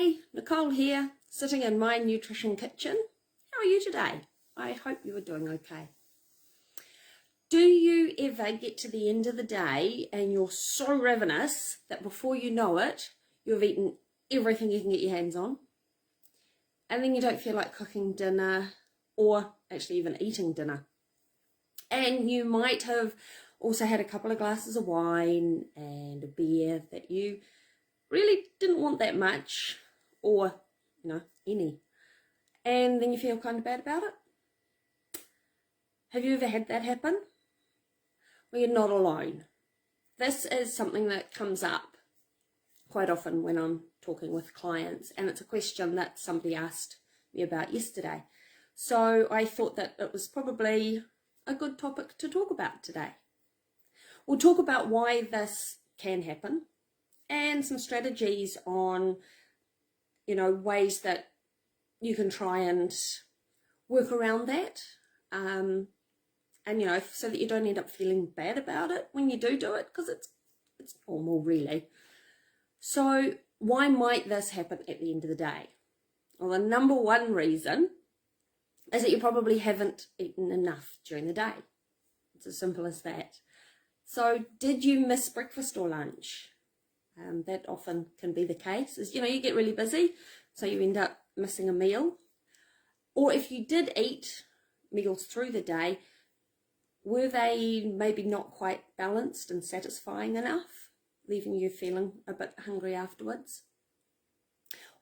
Hey, Nicole here, sitting in my nutrition kitchen. How are you today? I hope you are doing okay. Do you ever get to the end of the day and you're so ravenous that before you know it, you've eaten everything you can get your hands on, and then you don't feel like cooking dinner or actually even eating dinner? And you might have also had a couple of glasses of wine and a beer that you really didn't want that much, or any, and then you feel kind of bad about it. Have you ever had that happen? Well, you're not alone. This is something that comes up quite often when I'm talking with clients, and it's a question that somebody asked me about yesterday, so I thought that it was probably a good topic to talk about today. We'll talk about why this can happen and some strategies on, ways that you can try and work around that, and so that you don't end up feeling bad about it when you do it, because it's normal, really. So why might this happen at the end of the day? Well, the number one reason is that you probably haven't eaten enough during the day. It's as simple as that. So did you miss breakfast or lunch? That often can be the case, is, you get really busy, so you end up missing a meal. Or if you did eat meals through the day, were they maybe not quite balanced and satisfying enough, leaving you feeling a bit hungry afterwards?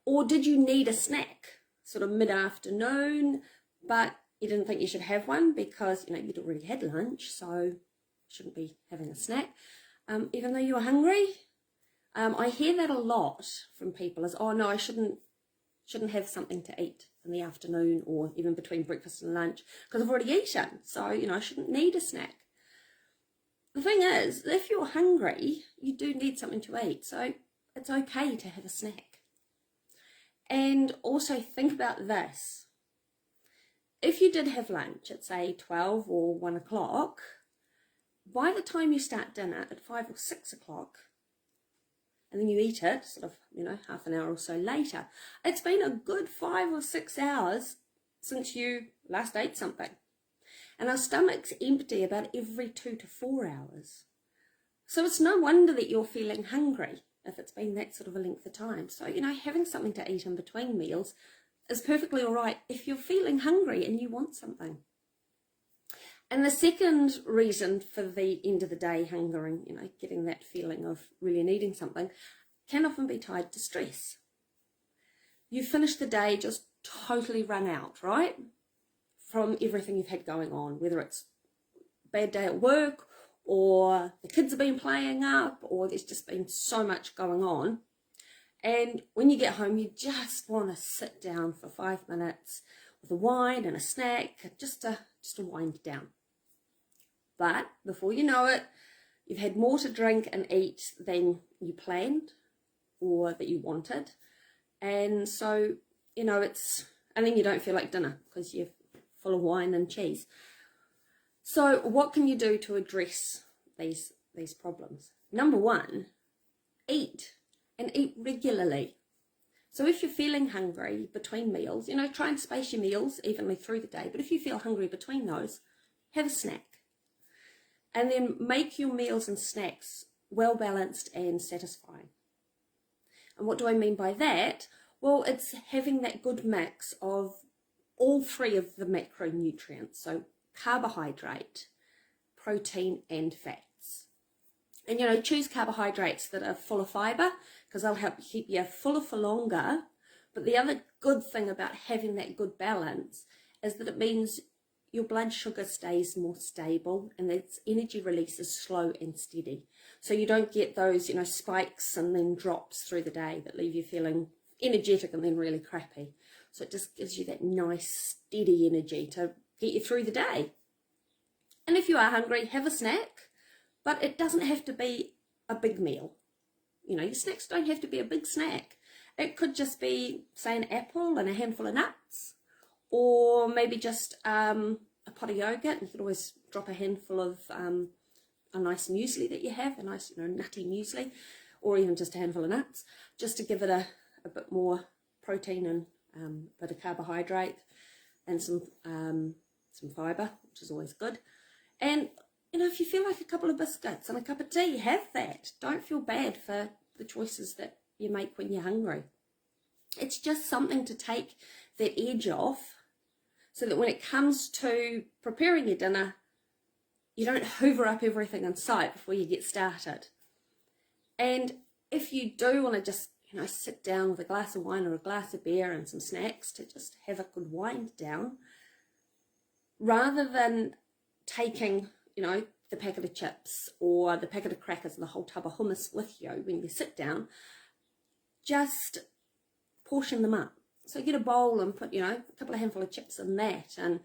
Or did you need a snack sort of mid-afternoon, but you didn't think you should have one because you'd already had lunch, so you shouldn't be having a snack, even though you were hungry? I hear that a lot from people, as, oh no, I shouldn't have something to eat in the afternoon or even between breakfast and lunch because I've already eaten, so I shouldn't need a snack. The thing is, if you're hungry, you do need something to eat, so it's okay to have a snack. And also think about this: if you did have lunch at say 12 or 1 o'clock, by the time you start dinner at 5 or 6 o'clock, and then you eat it sort of, half an hour or so later, it's been a good 5 or 6 hours since you last ate something. And our stomach's empty about every 2 to 4 hours. So it's no wonder that you're feeling hungry if it's been that sort of a length of time. So, having something to eat in between meals is perfectly all right if you're feeling hungry and you want something. And the second reason for the end of the day hungering, getting that feeling of really needing something, can often be tied to stress. You finish the day just totally run out, right? From everything you've had going on, whether it's a bad day at work, or the kids have been playing up, or there's just been so much going on. And when you get home, you just want to sit down for 5 minutes with a wine and a snack, just to wind down. But before you know it, you've had more to drink and eat than you planned or that you wanted. And so, and then you don't feel like dinner because you're full of wine and cheese. So what can you do to address these problems? Number one, eat, and eat regularly. So if you're feeling hungry between meals, try and space your meals evenly through the day. But if you feel hungry between those, have a snack. And then make your meals and snacks well balanced and satisfying. And what do I mean by that? Well, it's having that good mix of all three of the macronutrients. So carbohydrate, protein and fats. And choose carbohydrates that are full of fibre, because they'll help keep you fuller for longer. But the other good thing about having that good balance is that it means your blood sugar stays more stable and its energy release is slow and steady. So you don't get those, spikes and then drops through the day that leave you feeling energetic and then really crappy. So it just gives you that nice, steady energy to get you through the day. And if you are hungry, have a snack, but it doesn't have to be a big meal. Your snacks don't have to be a big snack. It could just be, say, an apple and a handful of nuts, or maybe just a pot of yogurt. You could always drop a handful of a nice muesli that you have, a nice nutty muesli, or even just a handful of nuts, just to give it a bit more protein and a bit of carbohydrate and some fibre, which is always good. And, you know, if you feel like a couple of biscuits and a cup of tea, have that. Don't feel bad for the choices that you make when you're hungry. It's just something to take that edge off so that when it comes to preparing your dinner, you don't hoover up everything in sight before you get started. And if you do want to just, you know, sit down with a glass of wine or a glass of beer and some snacks to just have a good wind down, rather than taking, you know, the packet of chips or the packet of crackers and the whole tub of hummus with you when you sit down, just portion them up. So get a bowl and put, you know, a couple of handful of chips in that, and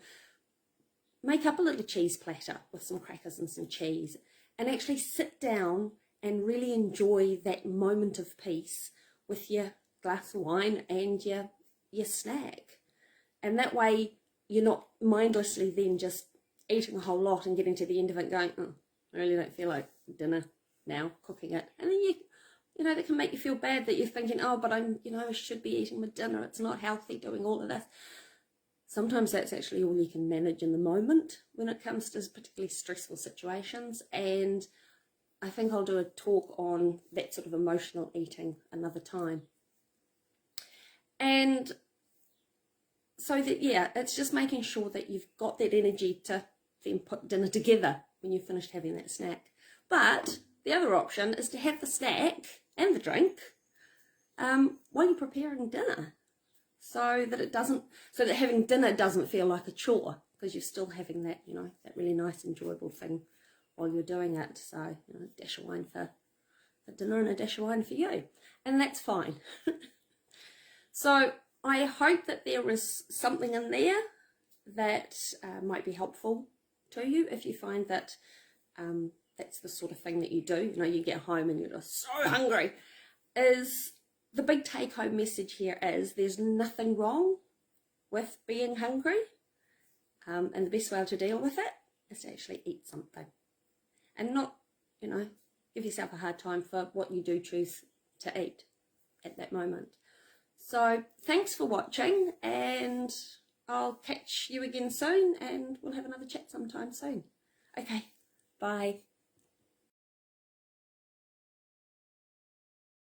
make up a little cheese platter with some crackers and some cheese, and actually sit down and really enjoy that moment of peace with your glass of wine and your snack. And that way you're not mindlessly then just eating a whole lot and getting to the end of it going, oh, I really don't feel like dinner now, cooking it. And then you know, that can make you feel bad that you're thinking, oh, but I should be eating my dinner. It's not healthy doing all of this. Sometimes that's actually all you can manage in the moment when it comes to particularly stressful situations. And I think I'll do a talk on that sort of emotional eating another time. And so that, yeah, it's just making sure that you've got that energy to then put dinner together when you've finished having that snack. But the other option is to have the snack and the drink while you're preparing dinner, so that having dinner doesn't feel like a chore, because you're still having that, you know, that really nice, enjoyable thing while you're doing it. So, you know, a dash of wine for dinner and a dash of wine for you, and that's fine. So I hope that there is something in there that might be helpful to you if you find that that's the sort of thing that you do. You know, you get home and you're just so hungry. The big take-home message here is there's nothing wrong with being hungry, and the best way to deal with it is to actually eat something, and not, you know, give yourself a hard time for what you do choose to eat at that moment. So thanks for watching, and I'll catch you again soon, and we'll have another chat sometime soon. Okay, bye.